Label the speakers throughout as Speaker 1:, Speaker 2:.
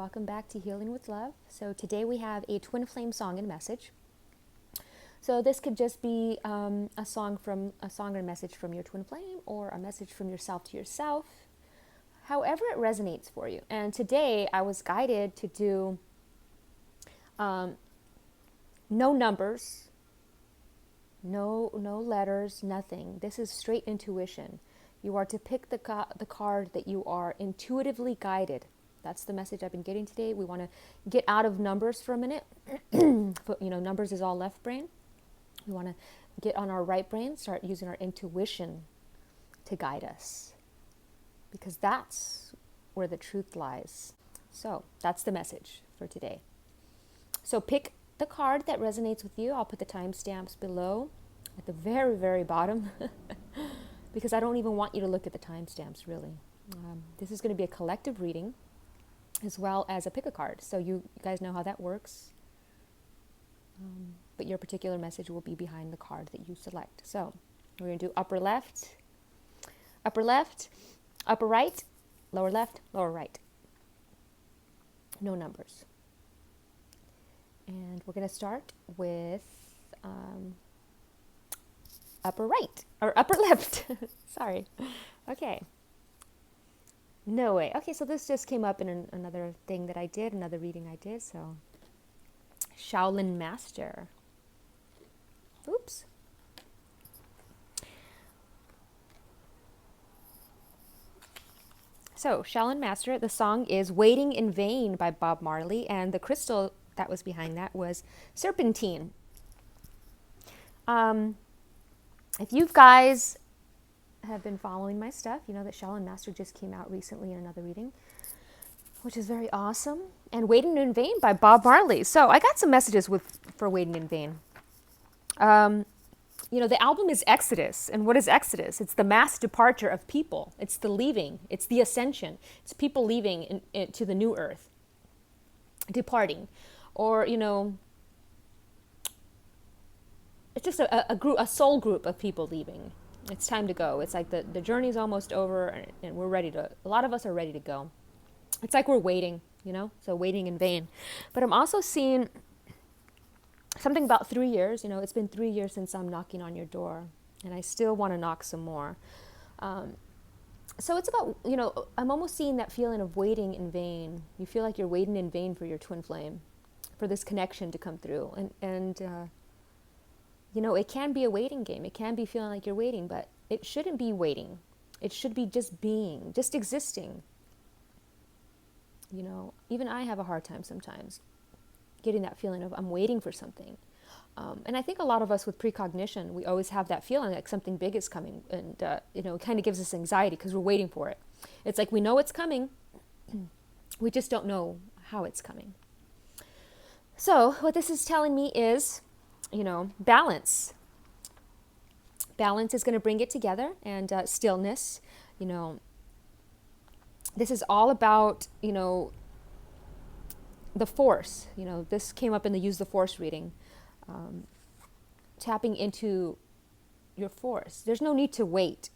Speaker 1: Welcome back to Healing with Love. So today we have a twin flame song and message. So this could just be a song or message from your twin flame, or a message from yourself to yourself, however it resonates for you. And today I was guided to do no numbers, no letters, nothing. This is straight intuition. You are to pick the card that you are intuitively guided. That's the message I've been getting today. We want to get out of numbers for a minute. But, numbers is all left brain. We want to get on our right brain, start using our intuition to guide us, because that's where the truth lies. So that's the message for today. So pick the card that resonates with you. I'll put the timestamps below at the very, very bottom because I don't even want you to look at the timestamps, really. This is going to be a collective reading as well as a pick a card. So you guys know how that works. But your particular message will be behind the card that you select. So we're going to do upper left, upper right, lower left, lower right. No numbers. And we're going to start with upper right, or upper left. Sorry. Okay. No way. Okay, so this just came up in another thing that I did, another reading I did. So Shaolin Master. Oops. So Shaolin Master, the song is Waiting in Vain by Bob Marley, and the crystal that was behind that was serpentine. If you guys have been following my stuff, you know that Shaolin Master just came out recently in another reading, which is very awesome. And Waiting in Vain by Bob Marley. So I got some messages for Waiting in Vain. The album is Exodus. And what is Exodus? It's the mass departure of people. It's the leaving. It's the ascension. It's people leaving to the new earth. Departing. Or, it's just a soul group of people leaving. It's time to go. It's like the journey's almost over, and a lot of us are ready to go. It's like we're waiting, so waiting in vain. But I'm also seeing something about 3 years. It's been 3 years since I'm knocking on your door, and I still want to knock some more. So it's about, I'm almost seeing that feeling of waiting in vain. You feel like you're waiting in vain for your twin flame, for this connection to come through. And it can be a waiting game. It can be feeling like you're waiting, but it shouldn't be waiting. It should be just being, just existing. Even I have a hard time sometimes getting that feeling of I'm waiting for something. And I think a lot of us with precognition, we always have that feeling like something big is coming. And, it kind of gives us anxiety because we're waiting for it. It's like we know it's coming. We just don't know how it's coming. So what this is telling me is, balance. Balance is going to bring it together, and stillness. This is all about, the force. This came up in the Use the Force reading. Tapping into your force. There's no need to wait,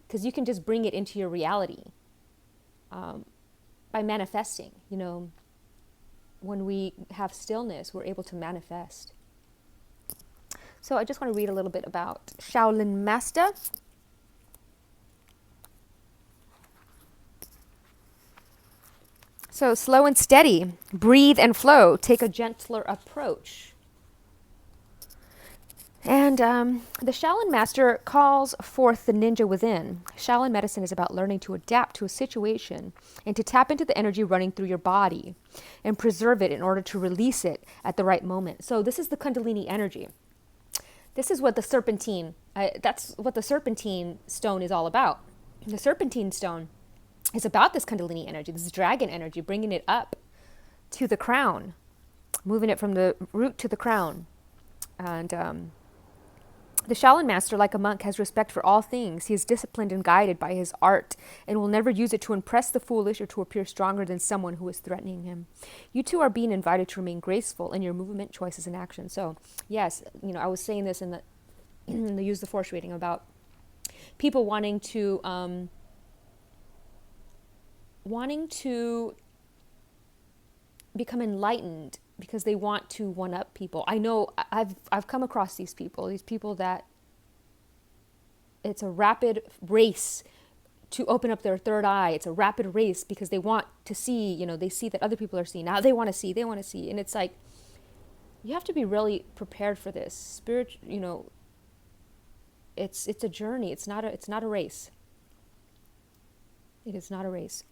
Speaker 1: because you can just bring it into your reality by manifesting. When we have stillness, we're able to manifest. So I just want to read a little bit about Shaolin Master. So slow and steady, breathe and flow, take a gentler approach. And the Shaolin Master calls forth the ninja within. Shaolin medicine is about learning to adapt to a situation and to tap into the energy running through your body and preserve it in order to release it at the right moment. So this is the Kundalini energy. This is what the serpentine, that's what the serpentine stone is all about. The serpentine stone is about this Kundalini energy, this dragon energy, bringing it up to the crown, moving it from the root to the crown. And the Shaolin Master, like a monk, has respect for all things. He is disciplined and guided by his art and will never use it to impress the foolish or to appear stronger than someone who is threatening him. You two are being invited to remain graceful in your movement, choices, and actions. So, yes, I was saying this in the Use the Force reading about people wanting to become enlightened because they want to one up people. I know I've come across these people that it's a rapid race to open up their third eye. It's a rapid race because they want to see, they see that other people are seeing. Now they want to see. And it's like, you have to be really prepared for this. It's a journey. It's not a race. It is not a race.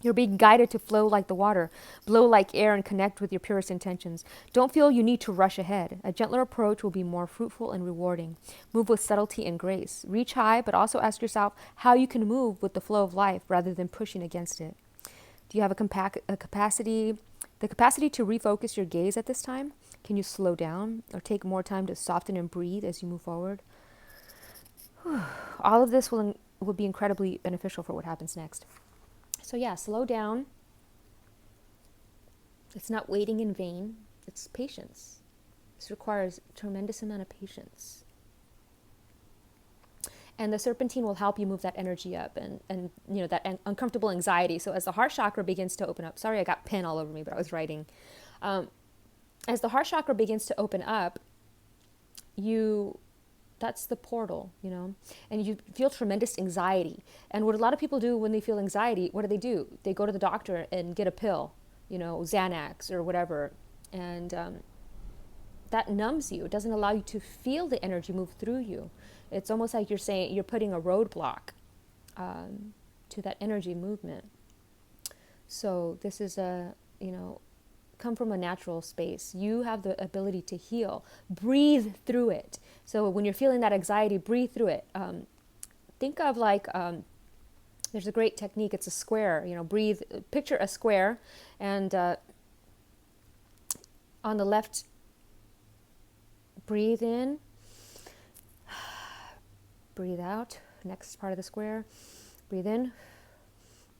Speaker 1: You're being guided to flow like the water, blow like air, and connect with your purest intentions. Don't feel you need to rush ahead. A gentler approach will be more fruitful and rewarding. Move with subtlety and grace. Reach high, but also ask yourself how you can move with the flow of life rather than pushing against it. Do you have the capacity to refocus your gaze at this time? Can you slow down or take more time to soften and breathe as you move forward? All of this will be incredibly beneficial for what happens next. So yeah, slow down. It's not waiting in vain. It's patience. This requires a tremendous amount of patience. And the serpentine will help you move that energy up and that uncomfortable anxiety. So as the heart chakra begins to open up, sorry, I got pen all over me, but I was writing. As the heart chakra begins to open up, that's the portal, and you feel tremendous anxiety. And what a lot of people do when they feel anxiety, what do? They go to the doctor and get a pill, Xanax or whatever. And that numbs you. It doesn't allow you to feel the energy move through you. It's almost like you're putting a roadblock to that energy movement. So this is come from a natural space. You have the ability to heal. Breathe through it. So when you're feeling that anxiety, breathe through it. Think of there's a great technique. It's a square. Breathe. Picture a square, and on the left, breathe in, breathe out. Next part of the square, breathe in,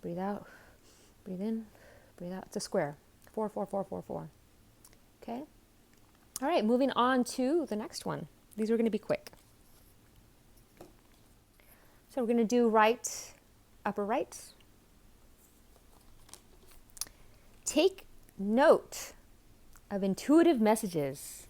Speaker 1: breathe out, breathe in, breathe out. It's a square. 4, 4, 4, 4, 4. Okay? All right, moving on to the next one. These are going to be quick. So we're going to do right, upper right. Take note of intuitive messages.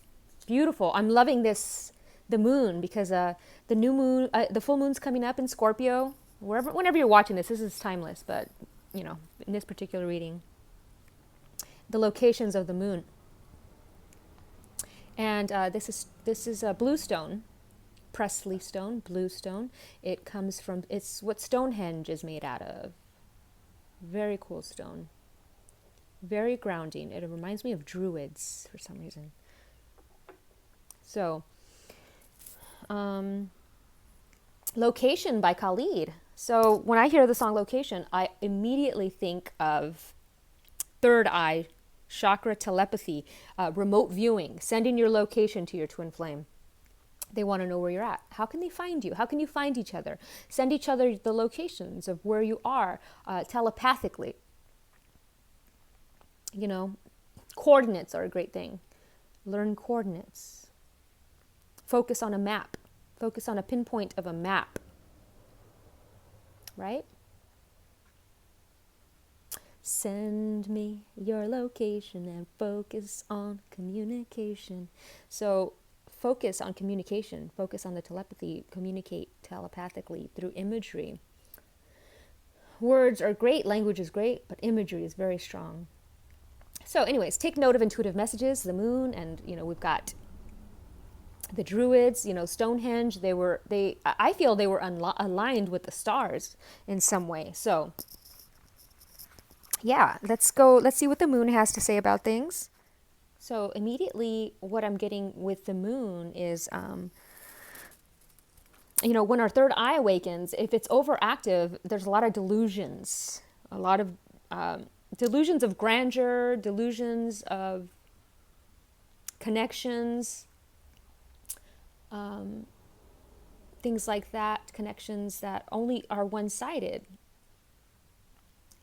Speaker 1: Beautiful. I'm loving this, the moon, because the new moon, the full moon's coming up in Scorpio. Whenever you're watching this is timeless, but, in this particular reading, the locations of the moon. And this is a blue stone, Presley stone, blue stone. It's what Stonehenge is made out of. Very cool stone. Very grounding. It reminds me of druids for some reason. So, Location by Khalid. So when I hear the song Location, I immediately think of third eye chakra telepathy, remote viewing, sending your location to your twin flame. They want to know where you're at. How can they find you? How can you find each other? Send each other the locations of where you are telepathically. Coordinates are a great thing. Learn coordinates. Focus on a map. Focus on a pinpoint of a map. Right? Send me your location and focus on communication. So focus on communication. Focus on the telepathy. Communicate telepathically through imagery. Words are great. Language is great. But imagery is very strong. So anyways, take note of intuitive messages, the moon, and, we've got the druids, Stonehenge. I feel they were aligned with the stars in some way. So yeah, let's see what the moon has to say about things. So immediately what I'm getting with the moon is, when our third eye awakens, if it's overactive, there's a lot of delusions, delusions of grandeur, delusions of connections, things like that, connections that only are one-sided.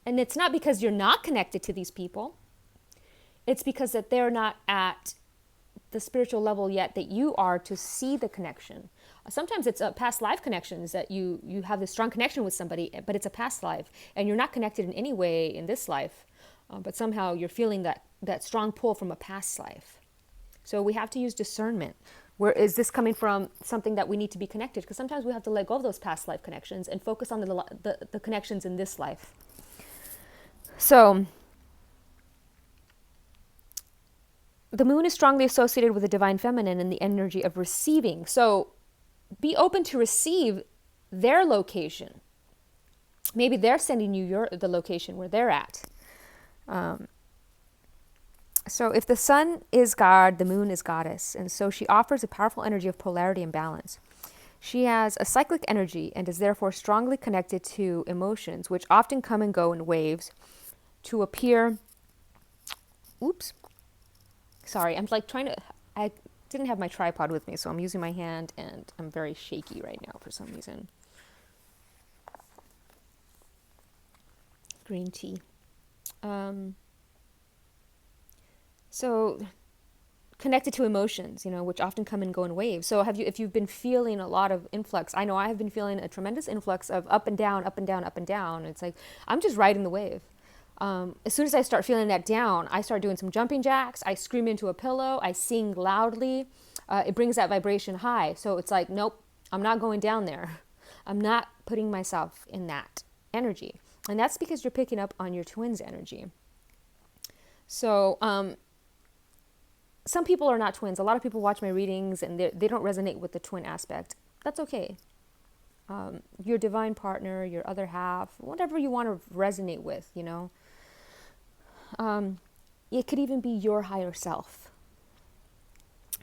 Speaker 1: And it's not because you're not connected to these people. It's because that they're not at the spiritual level yet that you are to see the connection. Sometimes it's past life connections that you have this strong connection with somebody, but it's a past life and you're not connected in any way in this life. but somehow you're feeling that strong pull from a past life. So we have to use discernment. Where is this coming from? Something that we need to be connected, because sometimes we have to let go of those past life connections and focus on the connections in this life. So the moon is strongly associated with the divine feminine and the energy of receiving. So be open to receive their location. Maybe they're sending you the location where they're at. So if the sun is God, the moon is goddess. And so she offers a powerful energy of polarity and balance. She has a cyclic energy and is therefore strongly connected to emotions, which often come and go in waves to appear. Oops. Sorry, I'm like I didn't have my tripod with me, so I'm using my hand and I'm very shaky right now for some reason. Green tea. So connected to emotions, which often come and go in waves. So if you've been feeling a lot of influx, I know I have been feeling a tremendous influx of up and down, up and down, up and down. It's like, I'm just riding the wave. As soon as I start feeling that down, I start doing some jumping jacks. I scream into a pillow. I sing loudly. It brings that vibration high. So it's like, nope, I'm not going down there. I'm not putting myself in that energy. And that's because you're picking up on your twin's energy. So, some people are not twins. A lot of people watch my readings and they don't resonate with the twin aspect. That's okay. Your divine partner, your other half, whatever you want to resonate with, it could even be your higher self.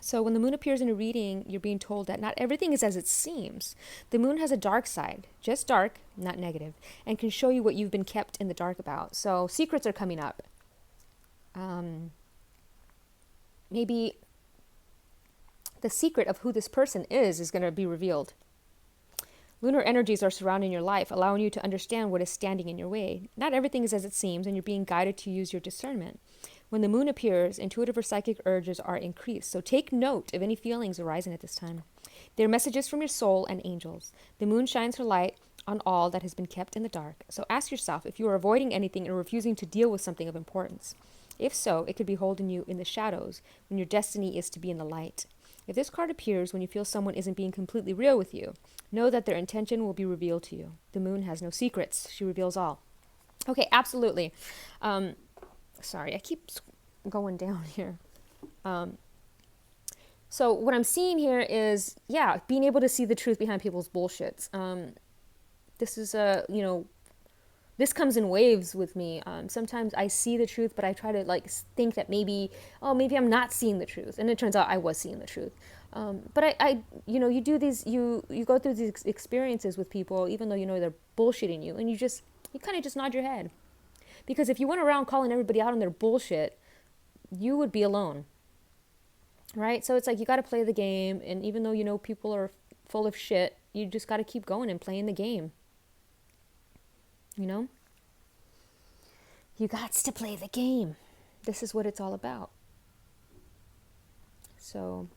Speaker 1: So when the moon appears in a reading, you're being told that not everything is as it seems. The moon has a dark side, just dark, not negative, and can show you what you've been kept in the dark about. So secrets are coming up. Maybe the secret of who this person is going to be revealed. Lunar energies are surrounding your life, allowing you to understand what is standing in your way. Not everything is as it seems, and you're being guided to use your discernment. When the moon appears, intuitive or psychic urges are increased. So take note of any feelings arising at this time. They're messages from your soul and angels. The moon shines her light on all that has been kept in the dark. So ask yourself if you are avoiding anything and refusing to deal with something of importance. If so, it could be holding you in the shadows when your destiny is to be in the light. If this card appears when you feel someone isn't being completely real with you, know that their intention will be revealed to you. The moon has no secrets. She reveals all. Okay, absolutely. Sorry, I keep going down here. So what I'm seeing here is, being able to see the truth behind people's bullshits. This is this comes in waves with me. Sometimes I see the truth, but I try to think that maybe I'm not seeing the truth. And it turns out I was seeing the truth. But you do these, you go through these experiences with people, even though they're bullshitting you, and you kind of just nod your head. Because if you went around calling everybody out on their bullshit, you would be alone. Right? So it's like, you got to play the game. And even though people are full of shit, you just got to keep going and playing the game. You got to play the game. This is what it's all about. So,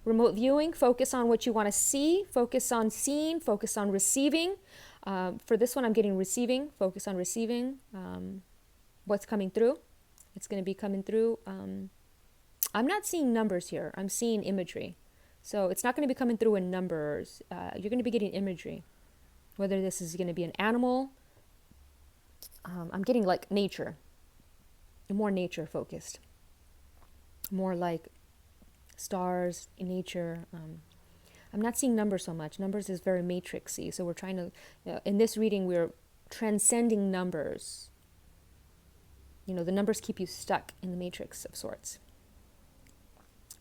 Speaker 1: remote viewing, focus on what you want to see, focus on seeing, focus on receiving. For this one, I'm getting receiving, focus on receiving what's coming through. It's going to be coming through. I'm not seeing numbers here. I'm seeing imagery. So it's not going to be coming through in numbers. You're going to be getting imagery. Whether this is going to be an animal, I'm getting nature, more nature focused, more like stars, nature. I'm not seeing numbers so much. Numbers is very matrixy, so we're trying to, in this reading, we're transcending numbers. The numbers keep you stuck in the matrix of sorts.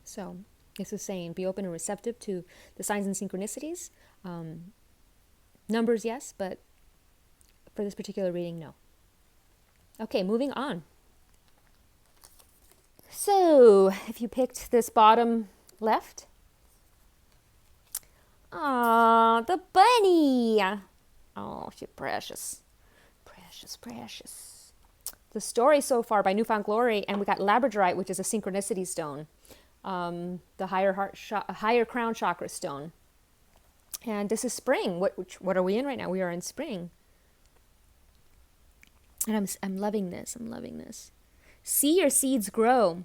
Speaker 1: So this is saying, be open and receptive to the signs and synchronicities. Numbers, yes, but for this particular reading, no. Okay, moving on. So, if you picked this bottom left, the bunny. Oh, she's precious. Precious, precious. The story so far by Newfound Glory, and we got labradorite, which is a synchronicity stone. The higher crown chakra stone. And this is spring. What are we in right now? We are in spring. And I'm loving this. I'm loving this. See your seeds grow.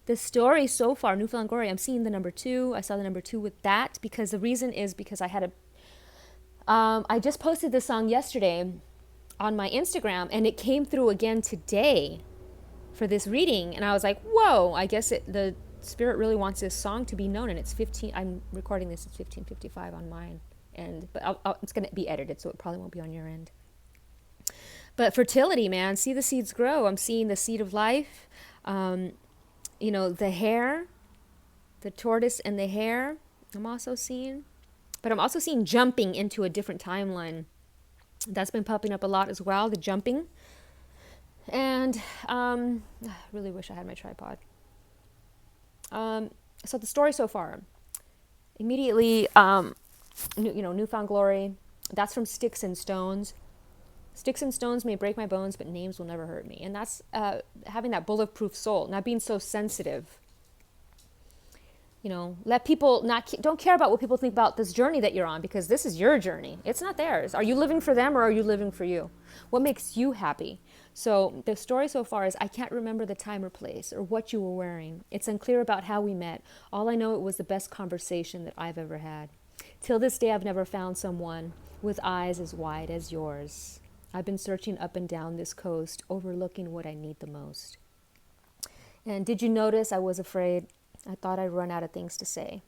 Speaker 1: The story so far, Newfound Glory, I'm seeing the number 2. I saw the number 2 with that because the reason is because I just posted this song yesterday on my Instagram and it came through again today for this reading. And I was like, whoa, I guess the spirit really wants this song to be known. And it's 15, I'm recording this at 15:55 on mine. But it's going to be edited, so it probably won't be on your end. But fertility, man, see the seeds grow. I'm seeing the seed of life. The hare, the tortoise and the hare, I'm also seeing. But I'm also seeing jumping into a different timeline. That's been popping up a lot as well, the jumping. And I really wish I had my tripod. So the story so far. Immediately, Newfound Glory. That's from Sticks and Stones. Sticks and stones may break my bones, but names will never hurt me. And that's having that bulletproof soul, not being so sensitive. Let people don't care about what people think about this journey that you're on, because this is your journey. It's not theirs. Are you living for them or are you living for you? What makes you happy? So the story so far is I can't remember the time or place or what you were wearing. It's unclear about how we met. All I know, it was the best conversation that I've ever had. Till this day, I've never found someone with eyes as wide as yours. I've been searching up and down this coast, overlooking what I need the most. And did you notice I was afraid? I thought I'd run out of things to say.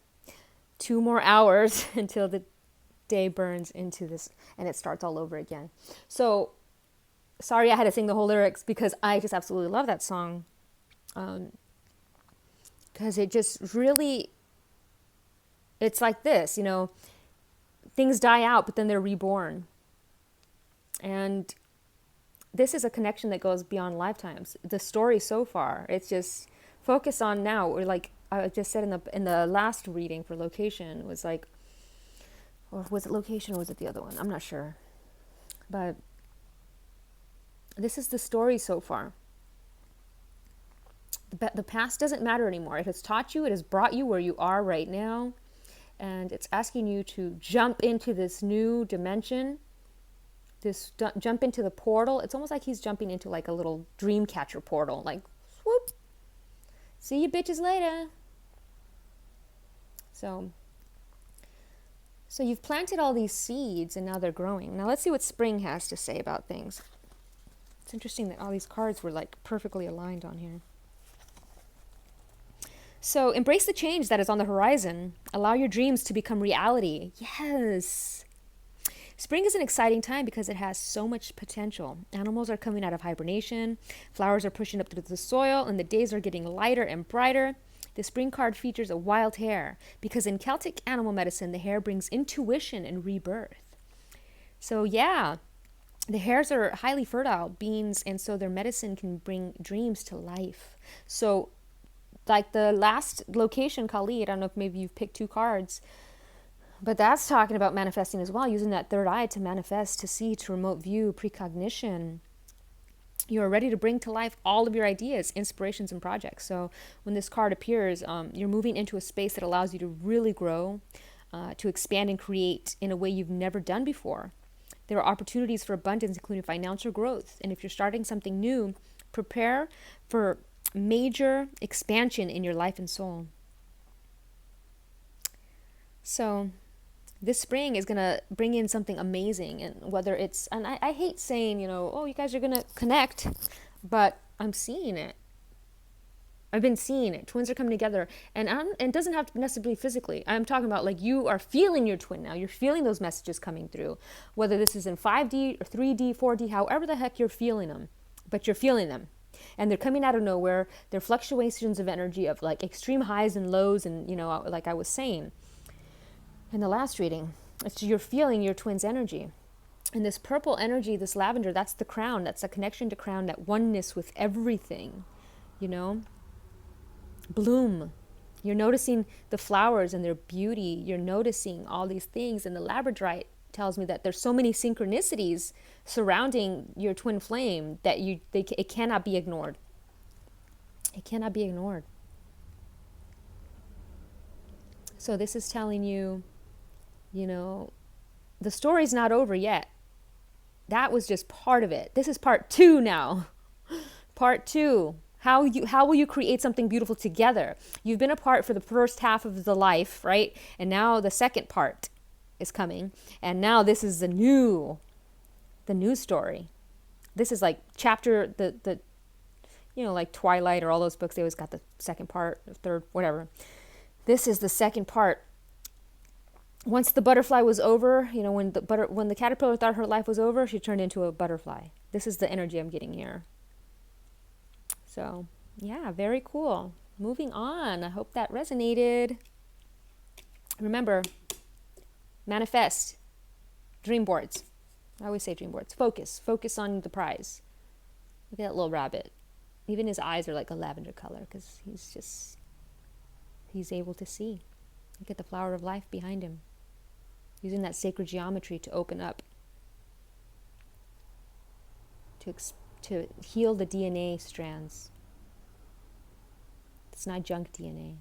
Speaker 1: 2 more hours until the day burns into this, and it starts all over again. So, sorry I had to sing the whole lyrics because I just absolutely love that song. Because it just really, it's like this, things die out, but then they're reborn. And this is a connection that goes beyond lifetimes. The story so far, it's just focus on now. Or like I just said in the last reading for location, was like, or was it location or was it the other one? I'm not sure. But this is the story so far. The past doesn't matter anymore. It has taught you, it has brought you where you are right now. And it's asking you to jump into this new dimension. Jump into the portal. It's almost like he's jumping into like a little dream catcher portal. Like, swoop. See you bitches later. So you've planted all these seeds and now they're growing. Now let's see what spring has to say about things. It's interesting that all these cards were like perfectly aligned on here. So embrace the change that is on the horizon. Allow your dreams to become reality. Yes. Spring is an exciting time because it has so much potential. Animals are coming out of hibernation, flowers are pushing up through the soil, and the days are getting lighter and brighter. The spring card features a wild hare because in Celtic animal medicine, the hare brings intuition and rebirth. So yeah, the hares are highly fertile beings, and so their medicine can bring dreams to life. So like the last location, Khalid, I don't know if maybe you've picked 2 cards, but that's talking about manifesting as well, using that third eye to manifest, to see, to remote view, precognition. You are ready to bring to life all of your ideas, inspirations, and projects. So when this card appears, you're moving into a space that allows you to really grow, to expand and create in a way you've never done before. There are opportunities for abundance, including financial growth. And if you're starting something new, prepare for major expansion in your life and soul. So this spring is going to bring in something amazing. And whether it's, and I hate saying, oh, you guys are going to connect, but I'm seeing it. I've been seeing it. Twins are coming together, and it doesn't have to necessarily be physically. I'm talking about like you are feeling your twin now. You're feeling those messages coming through, whether this is in 5D or 3D, 4D, however the heck you're feeling them, but you're feeling them. And they're coming out of nowhere. They're fluctuations of energy of like extreme highs and lows, and like I was saying in the last reading, you're feeling your twin's energy. And this purple energy, this lavender, that's the crown. That's a connection to crown, that oneness with everything, Bloom. You're noticing the flowers and their beauty. You're noticing all these things. And the labradorite tells me that there's so many synchronicities surrounding your twin flame that it cannot be ignored. It cannot be ignored. So this is telling you, the story's not over yet. That was just part of it. This is part 2 now. Part 2. How will you create something beautiful together? You've been apart for the first half of the life, right? And now the second part is coming. And now this is the new story. This is like chapter the like Twilight or all those books, they always got the second part, third, whatever. This is the second part. Once the butterfly was over, when the caterpillar thought her life was over, she turned into a butterfly. This is the energy I'm getting here. So, yeah, very cool. Moving on. I hope that resonated. Remember, manifest. Dream boards. I always say dream boards. Focus on the prize. Look at that little rabbit. Even his eyes are like a lavender color because he's able to see. Look at the flower of life behind him. Using that sacred geometry to open up. To heal the DNA strands. It's not junk DNA.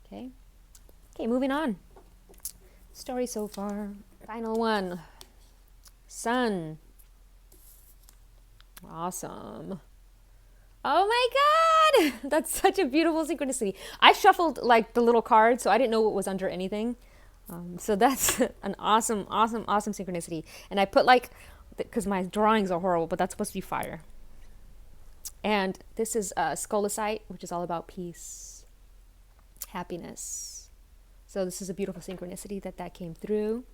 Speaker 1: Okay, moving on. Story so far. Final one. Sun. Awesome. Oh my God! That's such a beautiful synchronicity. I shuffled like the little cards, so I didn't know what was under anything. So that's an awesome synchronicity. And I put because my drawings are horrible, but that's supposed to be fire. And this is Scolasite, which is all about peace, happiness. So this is a beautiful synchronicity that came through.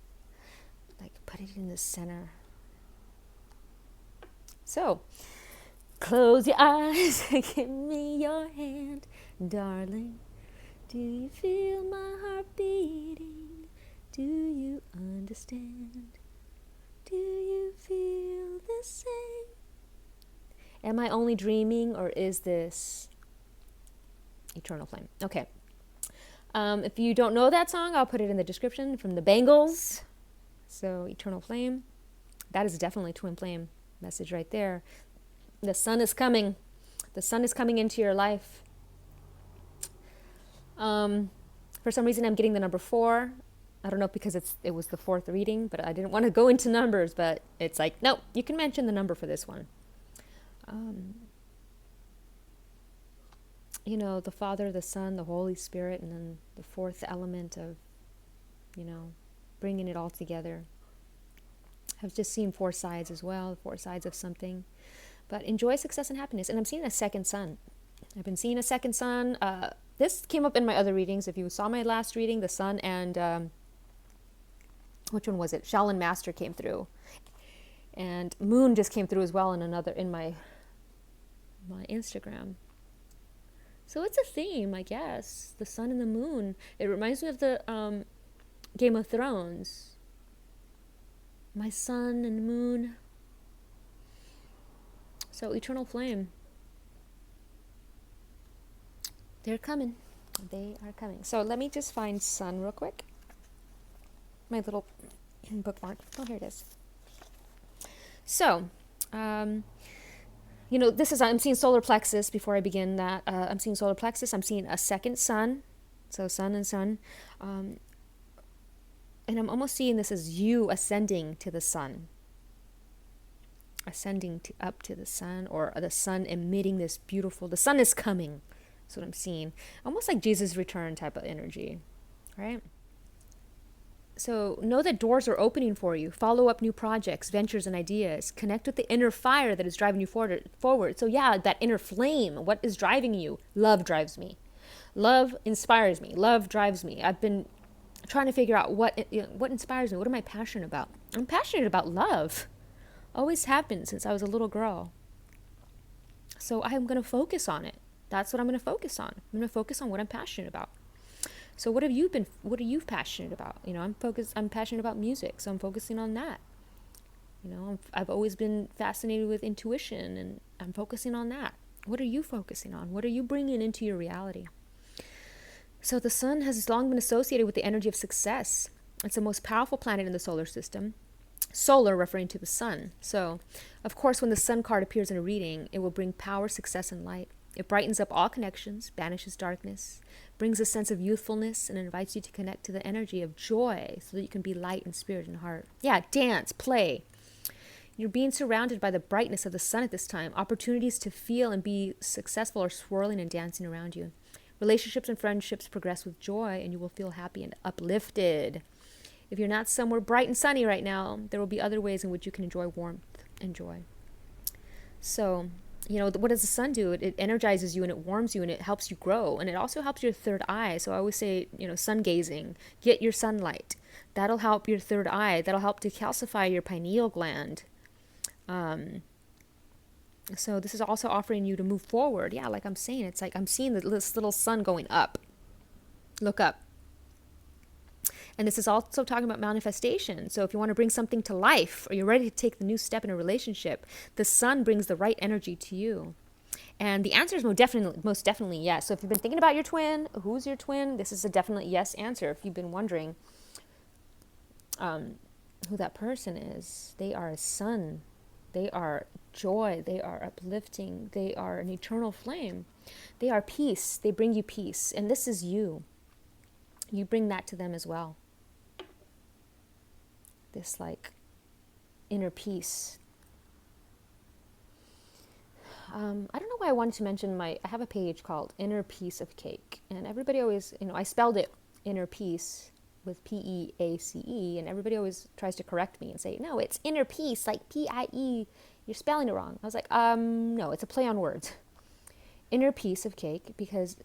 Speaker 1: Like, put it in the center. So, close your eyes and give me your hand, darling. Do you feel my heart beating? Do you understand? Do you feel the same? Am I only dreaming, or is this eternal flame? Okay. If you don't know that song, I'll put it in the description, from the Bangles. So, eternal flame. That is definitely twin flame message right there. The sun is coming. The sun is coming into your life. For some reason, I'm getting the number 4. I don't know, because it was the 4th reading, but I didn't want to go into numbers, but it's like, no, you can mention the number for this one. The Father, the Son, the Holy Spirit, and then the 4th element of, bringing it all together. I've just seen 4 sides as well, 4 sides of something. But enjoy success and happiness. And I'm seeing a second sun. I've been seeing a second sun. This came up in my other readings. If you saw my last reading, the sun and, which one was it? Shaolin Master came through. And moon just came through as well in my Instagram. So it's a theme, I guess. The sun and the moon. It reminds me of the Game of Thrones. My sun and moon. So eternal flame. They're coming. They are coming. So let me just find sun real quick. My little bookmark. Oh, here it is. So, I'm seeing solar plexus before I begin that. I'm seeing solar plexus. I'm seeing a second sun. So sun and sun. And I'm almost seeing this as you ascending to the sun. Ascending up to the sun, or the sun emitting this beautiful, the sun is coming. That's what I'm seeing. Almost like Jesus' return type of energy, right? So know that doors are opening for you. Follow up new projects, ventures, and ideas. Connect with the inner fire that is driving you forward. So yeah, that inner flame. What is driving you? Love drives me. Love inspires me. Love drives me. I've been trying to figure out what inspires me. What am I passionate about? I'm passionate about love. Always have been since I was a little girl. So I'm going to focus on it. That's what I'm going to focus on. I'm going to focus on what I'm passionate about. So what are you passionate about? I'm passionate about music, so I'm focusing on that. I've always been fascinated with intuition, and I'm focusing on that. What are you focusing on? What are you bringing into your reality? So the sun has long been associated with the energy of success. It's the most powerful planet in the solar system. Solar referring to the sun. So, of course, when the sun card appears in a reading, it will bring power, success, and light. It brightens up all connections, banishes darkness, brings a sense of youthfulness, and invites you to connect to the energy of joy so that you can be light in spirit and heart. Yeah, dance, play. You're being surrounded by the brightness of the sun at this time. Opportunities to feel and be successful are swirling and dancing around you. Relationships and friendships progress with joy, and you will feel happy and uplifted. If you're not somewhere bright and sunny right now, there will be other ways in which you can enjoy warmth and joy. So, what does the sun do? It energizes you and it warms you and it helps you grow. And it also helps your third eye. So I always say, sun gazing. Get your sunlight. That'll help your third eye. That'll help decalcify your pineal gland. So this is also offering you to move forward. Yeah, like I'm saying, it's like I'm seeing this little sun going up. Look up. And this is also talking about manifestation. So if you want to bring something to life or you're ready to take the new step in a relationship, the sun brings the right energy to you. And the answer is most definitely yes. So if you've been thinking about your twin, who's your twin? This is a definite yes answer. If you've been wondering who that person is, they are a sun. They are joy. They are uplifting. They are an eternal flame. They are peace. They bring you peace. And this is you. You bring that to them as well. This inner peace. I don't know why I wanted to mention I have a page called Inner Piece of Cake. And everybody always, I spelled it inner peace with P-E-A-C-E. And everybody always tries to correct me and say, no, it's inner peace, like P-I-E. You're spelling it wrong. I was like, no, it's a play on words. Inner piece of cake, because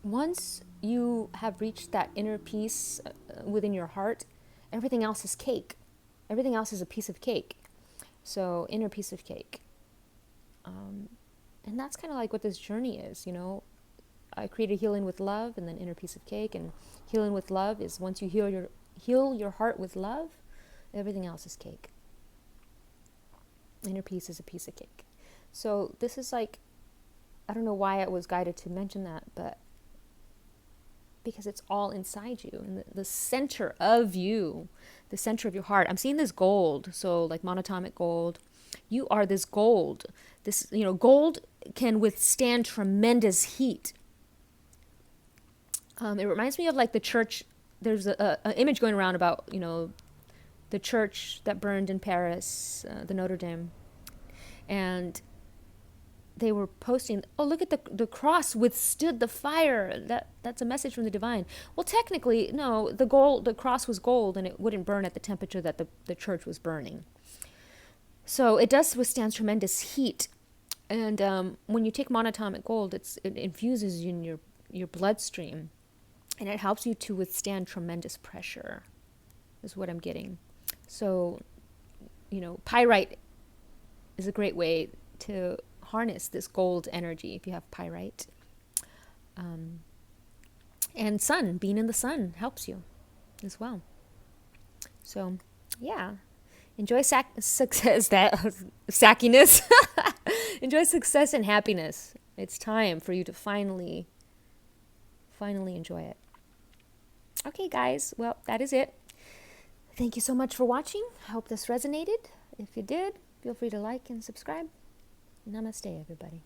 Speaker 1: once you have reached that inner peace within your heart, everything else is cake. Everything else is a piece of cake. So inner piece of cake. And that's kind of like what this journey is, I created Healing with Love and then Inner Piece of Cake. And Healing with Love is once you heal your heart with love, everything else is cake. Inner peace is a piece of cake. So this is I don't know why I was guided to mention that, but because it's all inside you, and the center of you, the center of your heart. I'm seeing this gold, so like monatomic gold. You are this gold. This, gold can withstand tremendous heat. It reminds me of the church. There's an image going around about, the church that burned in Paris, the Notre Dame. And they were posting, oh, look at the cross withstood the fire. That's a message from the divine. Well, technically, no, the cross was gold and it wouldn't burn at the temperature that the church was burning. So it does withstand tremendous heat. And when you take monatomic gold, it infuses you in your bloodstream, and it helps you to withstand tremendous pressure, is what I'm getting. So, pyrite is a great way to harness this gold energy if you have pyrite. And sun, being in the sun helps you as well. So, yeah. Enjoy success, sackiness. Enjoy success and happiness. It's time for you to finally enjoy it. Okay, guys. Well, that is it. Thank you so much for watching. I hope this resonated. If you did, feel free to like and subscribe. Namaste, everybody.